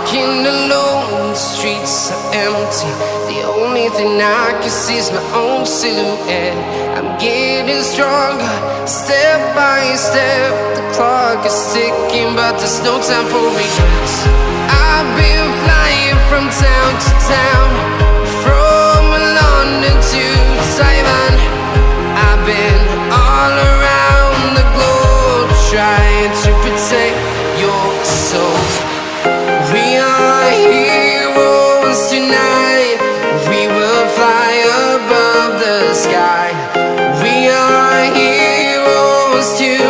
walking alone, the streets are empty. The only thing I can see is my own silhouette. I'm getting stronger, step by step. The clock is ticking, but there's no time for regrets. I've been flying from town to town, from London to Taiwan. I've been all around the globe, trying to protect your soul. We are heroes tonight. We will fly above the sky. We are heroes tonight.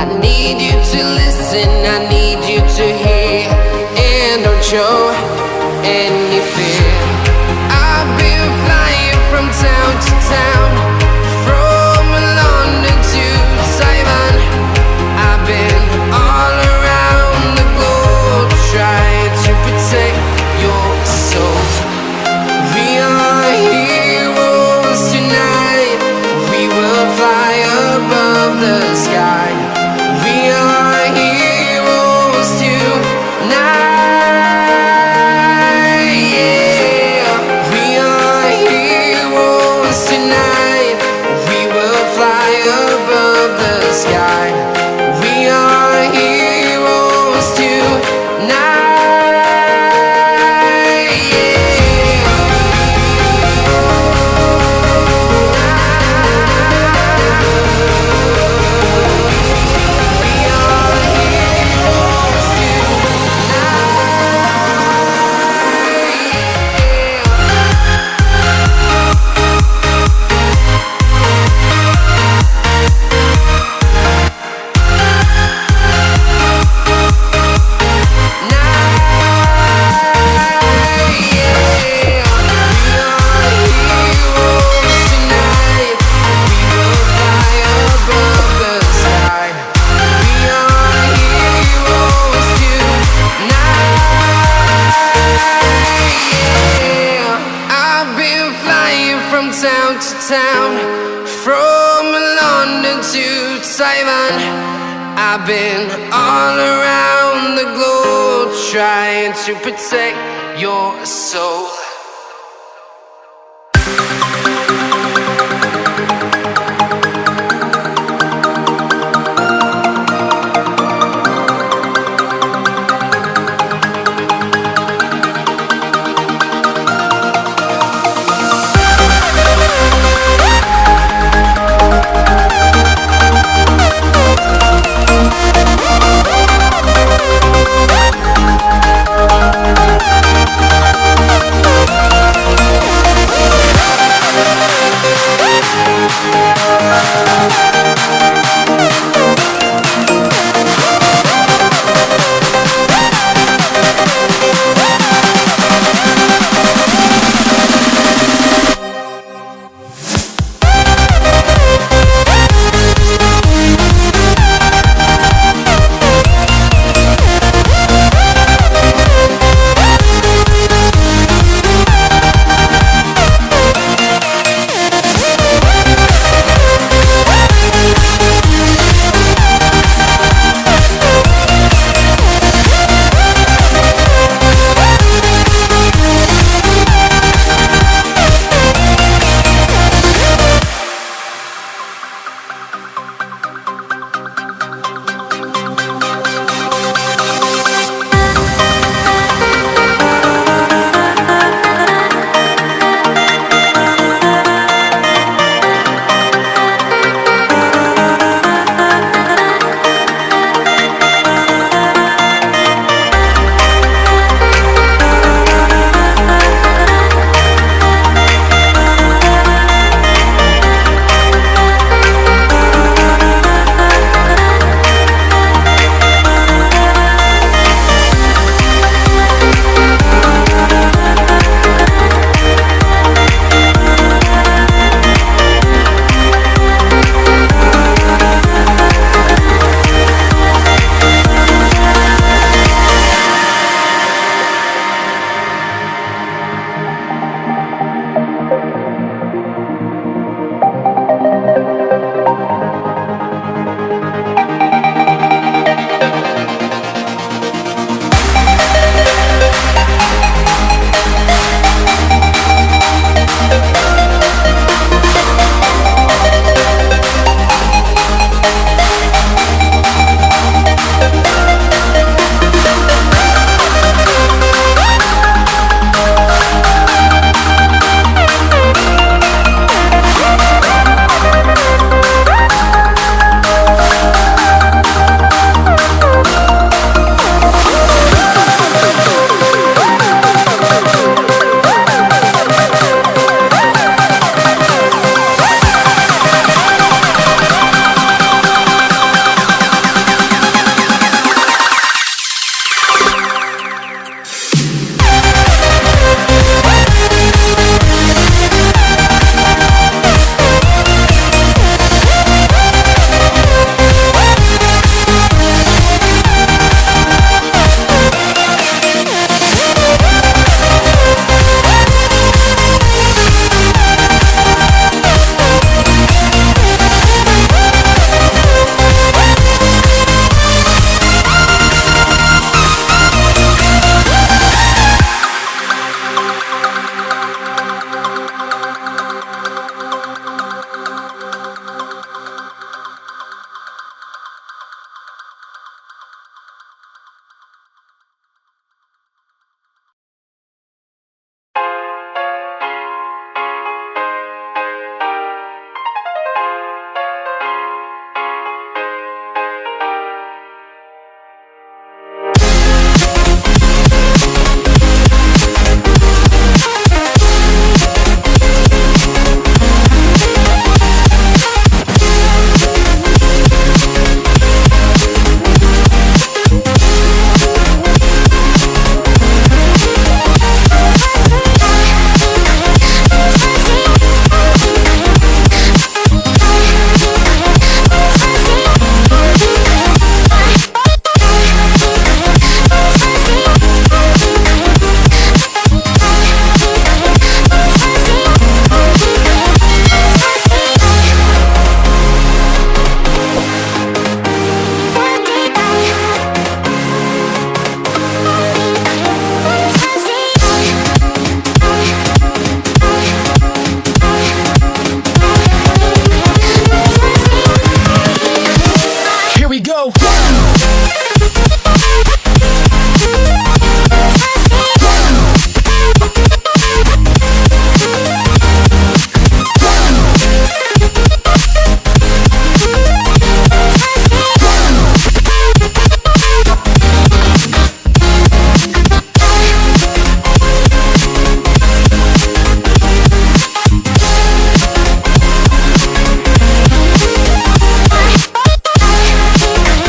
I need you to listen, I need you to hear, and don't show any fear. I've been flying from town to town, from London to Taiwan. I've been all around the globe, trying to protect your soul. We are heroes tonight. We will fly above the sky. We are heroes tonight. Yeah. We are heroes tonight. We will fly above the sky. We are heroes tonight. Town to town, from London to Taiwan. I've been all around the globe, trying to protect your soul.